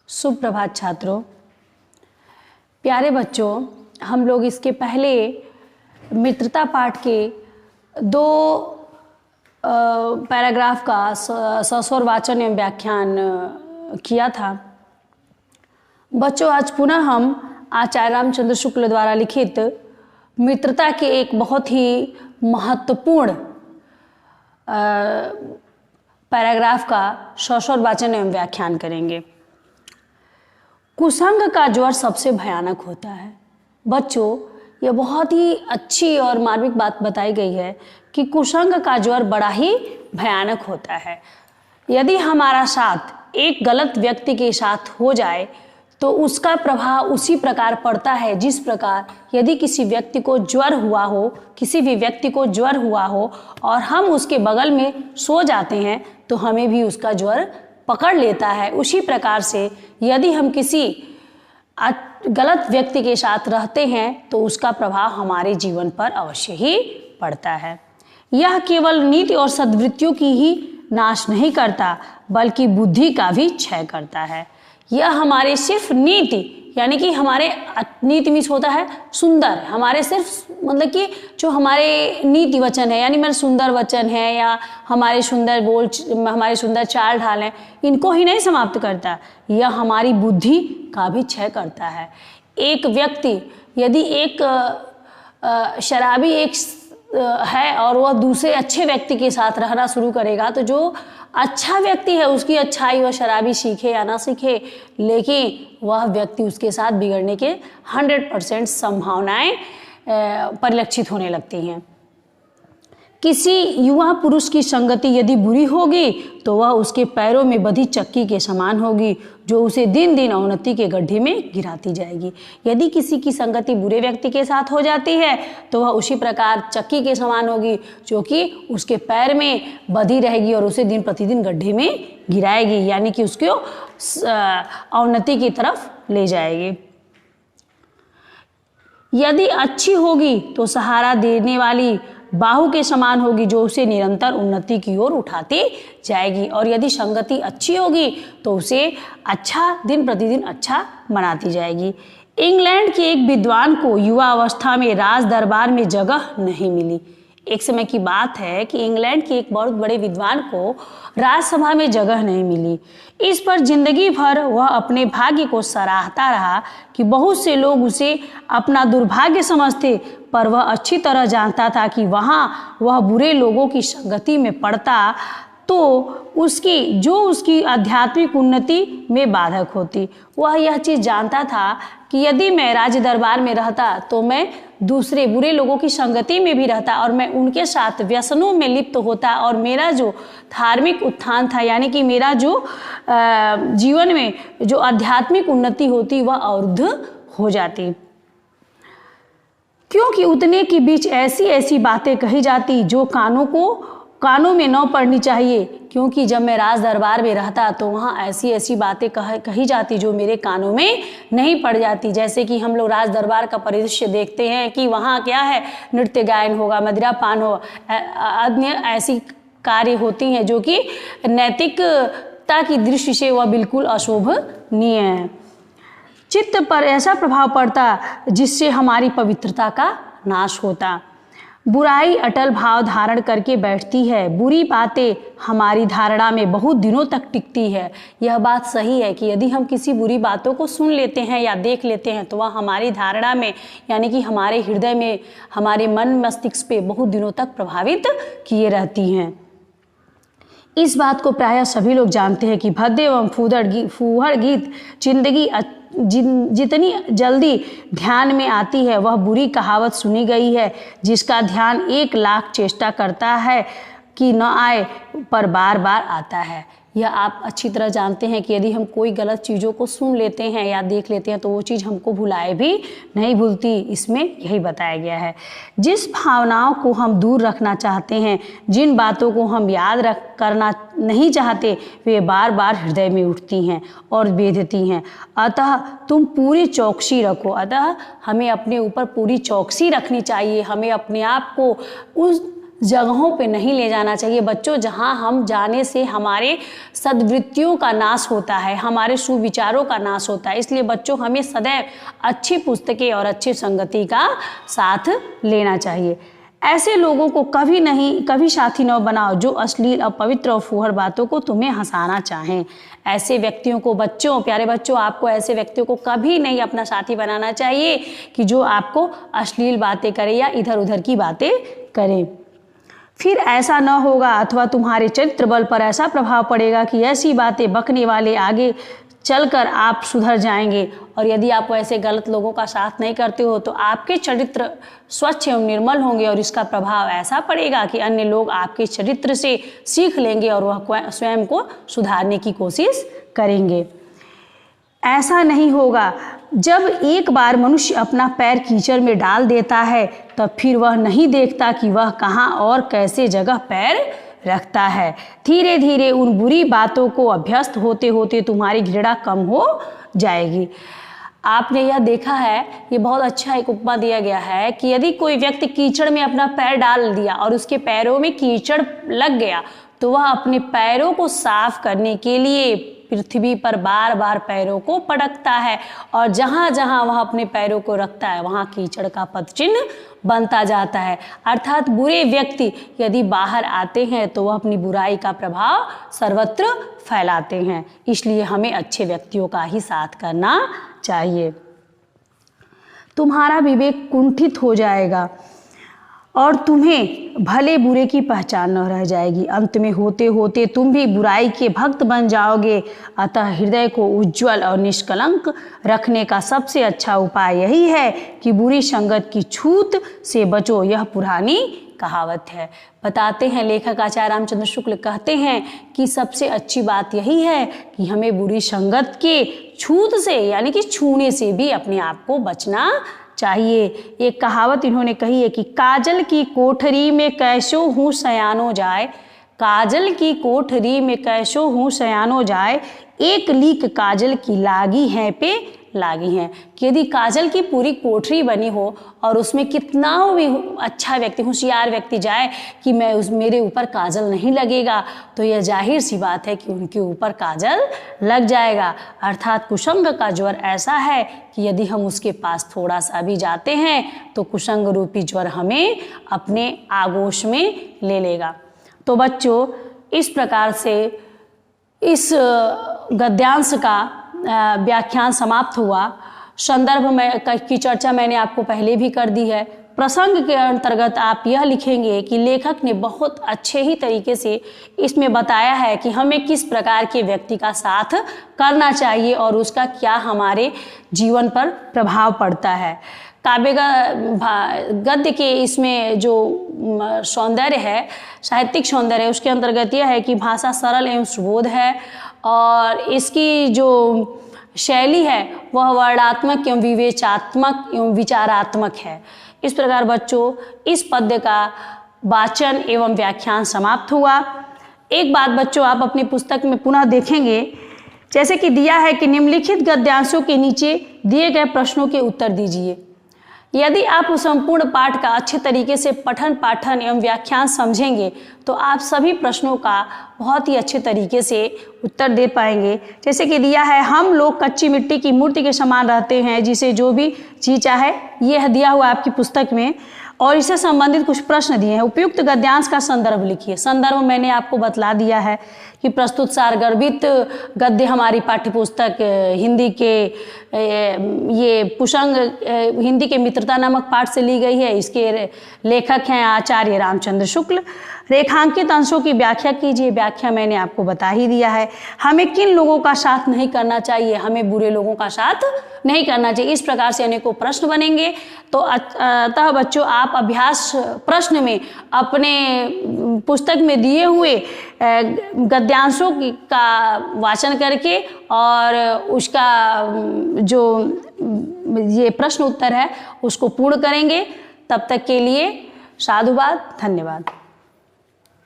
सुप्रभात छात्रों, प्यारे बच्चों। हम लोग इसके पहले मित्रता पाठ के दो पैराग्राफ का सस्वर वाचन एवं व्याख्यान किया था। बच्चों, आज पुनः हम आचार्य रामचंद्र शुक्ल द्वारा लिखित मित्रता के एक बहुत ही महत्वपूर्ण पैराग्राफ का सस्वर वाचन एवं व्याख्यान करेंगे। कुसंग का ज्वर सबसे भयानक होता है। बच्चों, यह बहुत ही अच्छी और मार्मिक बात बताई गई है कि कुसंग का ज्वर बड़ा ही भयानक होता है। यदि हमारा साथ एक गलत व्यक्ति के साथ हो जाए तो उसका प्रभाव उसी प्रकार पड़ता है जिस प्रकार यदि किसी व्यक्ति को ज्वर हुआ हो, किसी भी व्यक्ति को ज्वर हुआ हो और हम उसके बगल में सो जाते हैं तो हमें भी उसका ज्वर पकड़ लेता है। उसी प्रकार से यदि हम किसी गलत व्यक्ति के साथ रहते हैं तो उसका प्रभाव हमारे जीवन पर अवश्य ही पड़ता है। यह केवल नीति और सद्वृत्तियों की ही नाश नहीं करता बल्कि बुद्धि का भी क्षय करता है। यह हमारे सिर्फ नीति यानी कि हमारे नीति मीन्स होता है सुंदर, हमारे सिर्फ मतलब कि जो हमारे नीति वचन है यानी मेरे सुंदर वचन है या हमारे सुंदर बोल, हमारे सुंदर चाल ढाल है, इनको ही नहीं समाप्त करता, यह हमारी बुद्धि का भी क्षय करता है। एक व्यक्ति यदि एक शराबी एक है और वह दूसरे अच्छे व्यक्ति के साथ रहना शुरू करेगा तो जो अच्छा व्यक्ति है उसकी अच्छाई वह शराबी सीखे या ना सीखे, लेकिन वह व्यक्ति उसके साथ बिगड़ने के 100% संभावनाएं परिलक्षित होने लगती हैं। किसी युवा पुरुष की संगति यदि बुरी होगी तो वह उसके पैरों में बंधी चक्की के समान होगी जो उसे दिन दिन अवनति के गड्ढे में गिराती जाएगी। यदि किसी की संगति बुरे व्यक्ति के साथ हो जाती है तो वह उसी प्रकार चक्की के समान होगी जो कि उसके पैर में बंधी रहेगी और उसे दिन प्रतिदिन गड्ढे में गिराएगी यानी कि उसको अवनति की तरफ ले जाएगी। यदि अच्छी होगी तो सहारा देने वाली बाहु के समान होगी जो उसे निरंतर उन्नति की ओर उठाती जाएगी, और यदि संगति अच्छी होगी तो उसे अच्छा दिन प्रतिदिन अच्छा बनाती जाएगी। इंग्लैंड के एक विद्वान को युवा अवस्था में राज दरबार में जगह नहीं मिली। एक समय की बात है कि इंग्लैंड के एक बहुत बड़े विद्वान को राजसभा में जगह नहीं मिली। इस पर जिंदगी भर वह अपने भाग्य को सराहता रहा कि बहुत से लोग उसे अपना दुर्भाग्य समझते, पर वह अच्छी तरह जानता था कि वहाँ वह बुरे लोगों की संगति में पड़ता तो उसकी आध्यात्मिक उन्नति में बाधक होती। वह यह चीज़ जानता था कि यदि मैं राज दरबार में रहता तो मैं दूसरे बुरे लोगों की संगति में भी रहता और मैं उनके साथ व्यसनों में लिप्त होता और मेरा जो धार्मिक उत्थान था यानी कि मेरा जो जीवन में जो आध्यात्मिक उन्नति होती वह अवरुद्ध हो जाती। क्योंकि उतने के बीच ऐसी ऐसी बातें कही जाती जो कानों में न पड़नी चाहिए, क्योंकि जब मैं राज दरबार में रहता तो वहाँ ऐसी ऐसी बातें कही जाती जो मेरे कानों में नहीं पड़ जाती। जैसे कि हम लोग राज दरबार का परिदृश्य देखते हैं कि वहाँ क्या है, नृत्य गायन होगा, मदिरा पान हो, अन्य ऐसी कार्य होती हैं जो कि नैतिकता की दृष्टि से वह बिल्कुल अशोभनीय है। चित्त पर ऐसा प्रभाव पड़ता जिससे हमारी पवित्रता का नाश होता। बुराई अटल भाव धारण करके बैठती है, बुरी बातें हमारी धारणा में बहुत दिनों तक टिकती है। यह बात सही है कि यदि हम किसी बुरी बातों को सुन लेते हैं या देख लेते हैं तो वह हमारी धारणा में यानी कि हमारे हृदय में, हमारे मन मस्तिष्क पे बहुत दिनों तक प्रभावित किए रहती हैं। इस बात को प्रायः सभी लोग जानते हैं कि भद्दे एवं फूहड़ गीत जिंदगी जितनी जल्दी ध्यान में आती है वह बुरी कहावत सुनी गई है जिसका ध्यान 1 लाख चेष्टा करता है कि न आए पर बार बार आता है। यह आप अच्छी तरह जानते हैं कि यदि हम कोई गलत चीज़ों को सुन लेते हैं या देख लेते हैं तो वो चीज़ हमको भुलाए भी नहीं भूलती। इसमें यही बताया गया है। जिस भावनाओं को हम दूर रखना चाहते हैं, जिन बातों को हम याद करना नहीं चाहते, वे बार बार हृदय में उठती हैं और बेधती हैं। अतः तुम पूरी चौकसी रखो। अतः हमें अपने ऊपर पूरी चौकसी रखनी चाहिए। हमें अपने आप को उस जगहों पे नहीं ले जाना चाहिए बच्चों, जहां हम जाने से हमारे सद्वृत्तियों का नाश होता है, हमारे सुविचारों का नाश होता है। इसलिए बच्चों हमें सदैव अच्छी पुस्तकें और अच्छी संगति का साथ लेना चाहिए। ऐसे लोगों को कभी साथी न बनाओ जो अश्लील, अपवित्र और फूहड़ बातों को तुम्हें हंसाना चाहें। ऐसे व्यक्तियों को बच्चों, प्यारे बच्चों, आपको ऐसे व्यक्तियों को कभी नहीं अपना साथी बनाना चाहिए कि जो आपको अश्लील बातें करे या इधर उधर की बातें करें। फिर ऐसा न होगा अथवा तुम्हारे चरित्र बल पर ऐसा प्रभाव पड़ेगा कि ऐसी बातें बकने वाले आगे चलकर आप सुधर जाएंगे। और यदि आप ऐसे गलत लोगों का साथ नहीं करते हो तो आपके चरित्र स्वच्छ एवं निर्मल होंगे और इसका प्रभाव ऐसा पड़ेगा कि अन्य लोग आपके चरित्र से सीख लेंगे और वह स्वयं को सुधारने की कोशिश करेंगे। ऐसा नहीं होगा। जब एक बार मनुष्य अपना पैर कीचड़ में डाल देता है तब फिर वह नहीं देखता कि वह कहाँ और कैसे जगह पैर रखता है। धीरे धीरे उन बुरी बातों को अभ्यस्त होते होते तुम्हारी घृणा कम हो जाएगी। आपने यह देखा है, ये बहुत अच्छा एक उपमा दिया गया है कि यदि कोई व्यक्ति कीचड़ में अपना पैर डाल दिया और उसके पैरों में कीचड़ लग गया तो वह अपने पैरों को साफ करने के लिए पृथ्वी पर बार बार पैरों को पटकता है और जहाँ जहाँ वह अपने पैरों को रखता है वहाँ कीचड़ का पदचिन्ह बनता जाता है। अर्थात बुरे व्यक्ति यदि बाहर आते हैं तो वह अपनी बुराई का प्रभाव सर्वत्र फैलाते हैं। इसलिए हमें अच्छे व्यक्तियों का ही साथ करना चाहिए। तुम्हारा विवेक कुंठित हो जाएगा और तुम्हें भले बुरे की पहचान न रह जाएगी। अंत में होते होते तुम भी बुराई के भक्त बन जाओगे। अतः हृदय को उज्जवल और निष्कलंक रखने का सबसे अच्छा उपाय यही है कि बुरी संगत की छूत से बचो। यह पुरानी कहावत है। बताते हैं लेखक आचार्य रामचंद्र शुक्ल कहते हैं कि सबसे अच्छी बात यही है कि हमें बुरी संगत के छूत से यानी कि छूने से भी अपने आप को बचना चाहिए। एक कहावत इन्होंने कही है कि काजल की कोठरी में कैसो हूँ सयानो जाए, काजल की कोठरी में कैसो हूँ सयानो जाए, एक लीक काजल की लागी है पे लागी हैं। कि यदि काजल की पूरी कोठरी बनी हो और उसमें कितना भी अच्छा व्यक्ति, होशियार व्यक्ति जाए कि मेरे ऊपर काजल नहीं लगेगा, तो यह जाहिर सी बात है कि उनके ऊपर काजल लग जाएगा। अर्थात कुसंग का ज्वर ऐसा है कि यदि हम उसके पास थोड़ा सा भी जाते हैं तो कुसंग रूपी ज्वर हमें अपने आगोश में ले लेगा। तो बच्चों, इस प्रकार से इस गद्यांश का व्याख्यान समाप्त हुआ। संदर्भ में की चर्चा मैंने आपको पहले भी कर दी है। प्रसंग के अंतर्गत आप यह लिखेंगे कि लेखक ने बहुत अच्छे ही तरीके से इसमें बताया है कि हमें किस प्रकार के व्यक्ति का साथ करना चाहिए और उसका क्या हमारे जीवन पर प्रभाव पड़ता है। काव्य गद्य के इसमें जो सौंदर्य है, साहित्यिक सौंदर्य है, उसके अंतर्गत यह है कि भाषा सरल एवं सुबोध है और इसकी जो शैली है वह वर्णात्मक एवं विवेचात्मक एवं विचारात्मक है। इस प्रकार बच्चों, इस पद्य का वाचन एवं व्याख्यान समाप्त हुआ। एक बात बच्चों, आप अपनी पुस्तक में पुनः देखेंगे, जैसे कि दिया है कि निम्नलिखित गद्यांशों के नीचे दिए गए प्रश्नों के उत्तर दीजिए। यदि आप संपूर्ण पाठ का अच्छे तरीके से पठन पाठन एवं व्याख्यान समझेंगे तो आप सभी प्रश्नों का बहुत ही अच्छे तरीके से उत्तर दे पाएंगे। जैसे कि दिया है, हम लोग कच्ची मिट्टी की मूर्ति के समान रहते हैं, जिसे जो भी चीज चाहे, यह दिया हुआ आपकी पुस्तक में। और इससे संबंधित कुछ प्रश्न दिए हैं। उपयुक्त गद्यांश का संदर्भ लिखिए। संदर्भ मैंने आपको बतला दिया है कि प्रस्तुत सारगर्भित गद्य हमारी पाठ्यपुस्तक हिंदी के ये पुसंग हिंदी के मित्रता नामक पाठ से ली गई है। इसके लेखक हैं आचार्य रामचंद्र शुक्ल। रेखांकित अंशों की व्याख्या कीजिए। व्याख्या मैंने आपको बता ही दिया है। हमें किन लोगों का साथ नहीं करना चाहिए, हमें बुरे लोगों का साथ नहीं करना चाहिए। इस प्रकार से अनेकों प्रश्न बनेंगे। तो अतः बच्चों, आप अभ्यास प्रश्न में अपने पुस्तक में दिए हुए गद्यांशों का वाचन करके और उसका जो ये प्रश्न उत्तर है उसको पूर्ण करेंगे। तब तक के लिए साधुवाद, धन्यवाद।